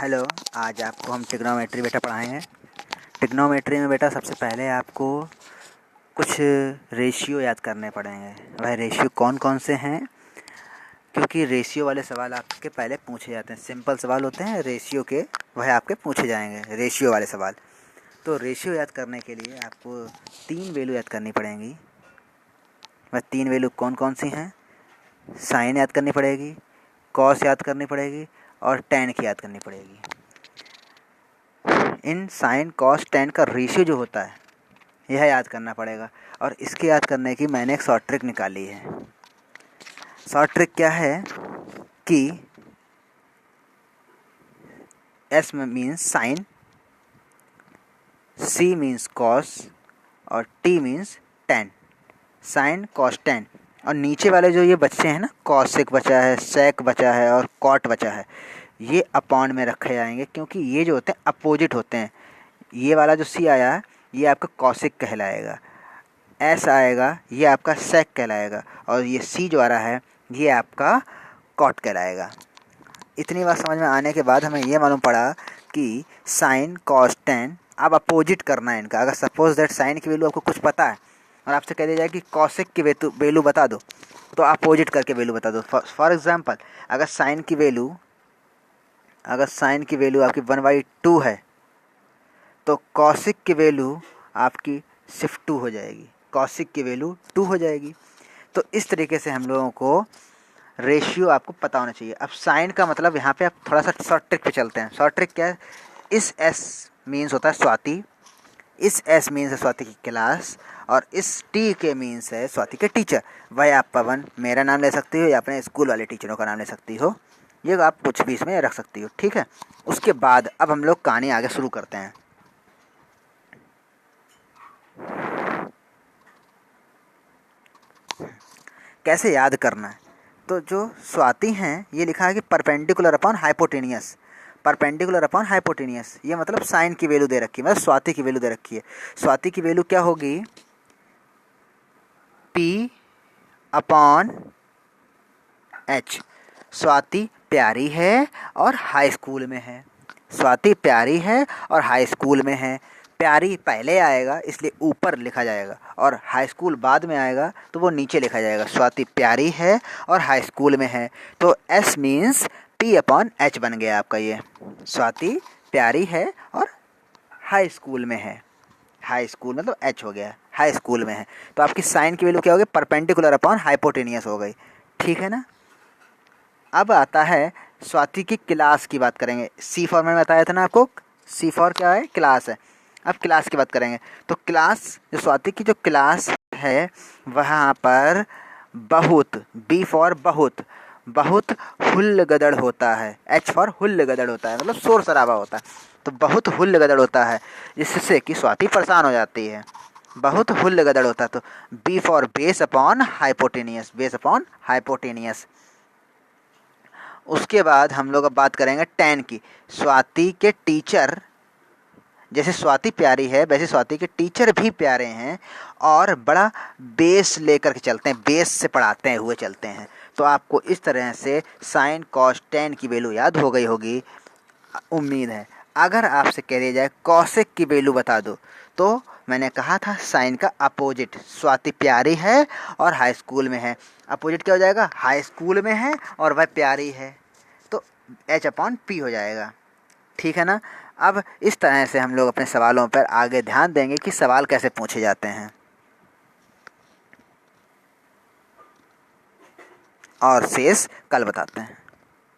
Hello. आज आपको हम ट्रिग्नोमेट्री बेटा पढ़ाएंगे। ट्रिग्नोमेट्री में बेटा सबसे पहले आपको कुछ रेशियो याद करने पड़ेंगे। वह रेशियो कौन कौन से हैं, क्योंकि रेशियो वाले सवाल आपके पहले पूछे जाते हैं। सिंपल सवाल होते हैं रेशियो के, वह आपके पूछे जाएंगे रेशियो वाले सवाल। तो रेशियो याद करने के लिए आपको 3 वैल्यू याद करनी पड़ेंगी। वह 3 वैल्यू कौन कौन सी हैं? साइन याद करनी पड़ेगी, कॉस याद करनी पड़ेगी और टैन की याद करनी पड़ेगी। इन साइन कॉस टैन का रेशियो जो होता है यह याद करना पड़ेगा, और इसके याद करने की मैंने एक शॉर्ट ट्रिक निकाली है। शॉर्ट ट्रिक क्या है कि S means sign, C means cos और T means tan. Sine cos tan, और नीचे वाले जो ये बच्चे हैं ना, कॉसेक बचा है, सेक बचा है और कॉट बचा है, ये अपॉन में रखे जाएंगे, क्योंकि ये जो होते हैं अपोजिट होते हैं। ये वाला जो C आया है ये आपका कॉसेक कहलाएगा, S आएगा ये आपका सेक कहलाएगा, और ये C जो आ रहा है ये आपका कॉट कहलाएगा। इतनी बात समझ में आने के बाद हमें ये मालूम पड़ा कि साइन कॉस टैन अब अपोजिट करना है इनका। अगर सपोज दैट साइन की वैल्यू आपको कुछ पता है और आपसे कह दिया जाए कि कॉसेक की वैल्यू बता दो, तो अपोजिट करके वैल्यू बता दो। फॉर एग्जांपल, अगर साइन की वैल्यू आपकी 1/2 है तो कॉसेक की वैल्यू आपकी सिर्फ 2 हो जाएगी, कॉसेक की वैल्यू 2 हो जाएगी। तो इस तरीके से हम लोगों को रेशियो आपको पता होना चाहिए। अब साइन का मतलब यहाँ पे आप थोड़ा सा शॉर्ट ट्रिक पे चलते हैं। शॉर्ट ट्रिक क्या है? इस S मीन्स होता है स्वाति, इस S मीन्स है स्वाति की क्लास, और इस T के मीन्स है स्वाति के टीचर। वह आप पवन मेरा नाम ले सकती हो या अपने स्कूल वाले टीचरों का नाम ले सकती हो, ये आप कुछ भी इसमें रख सकती हो, ठीक है। उसके बाद अब हम लोग कहानी आगे शुरू करते हैं। कैसे याद करना है? तो जो स्वाति हैं ये लिखा है कि perpendicular upon hypotenuse, perpendicular upon hypotenuse, ये मतलब साइन की वैल्यू दे रखी है, मतलब स्वाति की वैल्यू दे रखी है। स्वाति की वैल्यू क्या होगी? P upon H। स्वाति प्यारी है और हाई स्कूल में है। स्वाति प्यारी है और हाई स्कूल में है। प्यारी पहले आएगा इसलिए ऊपर लिखा जाएगा, और हाई स्कूल बाद में आएगा तो वो नीचे लिखा जाएगा। स्वाति प्यारी है और हाई स्कूल में है, तो S means P upon H बन गया आपका। ये स्वाति प्यारी है और हाई स्कूल में है, हाई स्कूल मतलब H हो गया, हाई स्कूल में है। तो आपकी साइन की वैल्यू क्या हो गई? परपेंडिकुलर अपॉन हाइपोटेनियस हो गई, ठीक है ना। अब आता है स्वाति की क्लास की बात करेंगे। C फॉर्मेट में बताया था ना आपको, C फॉर क्या है? क्लास है। अब क्लास की बात करेंगे तो क्लास, जो स्वाति की जो क्लास है वहाँ पर बहुत, B फॉर बहुत, बहुत हुल्लगदड़ होता है। H फॉर हुल्लगदड़ होता है, मतलब शोर शराबा होता है। तो बहुत हुल्लगदड़ होता है, जिससे कि स्वाति परेशान हो जाती है। बहुत हुल्लगदड़ होता है, तो B for base upon hypotenuse, base upon hypotenuse. उसके बाद हम लोग अब बात करेंगे टैन की। स्वाति के टीचर, जैसे स्वाति प्यारी है वैसे स्वाति के टीचर भी प्यारे हैं, और बड़ा बेस लेकर के चलते हैं, बेस से पढ़ाते हुए चलते हैं। तो आपको इस तरह से साइन कॉस टैन की वैल्यू याद हो गई होगी, उम्मीद है। अगर आपसे कह दिया जाए कॉसेक की वैल्यू बता दो, तो मैंने कहा था साइन का अपोजिट। स्वाति प्यारी है और हाई स्कूल में है, अपोजिट क्या हो जाएगा? हाई स्कूल में है और वह प्यारी है, तो H अपॉन P हो जाएगा, ठीक है ना। अब इस तरह से हम लोग अपने सवालों पर आगे ध्यान देंगे कि सवाल कैसे पूछे जाते हैं, और शेष कल बताते हैं।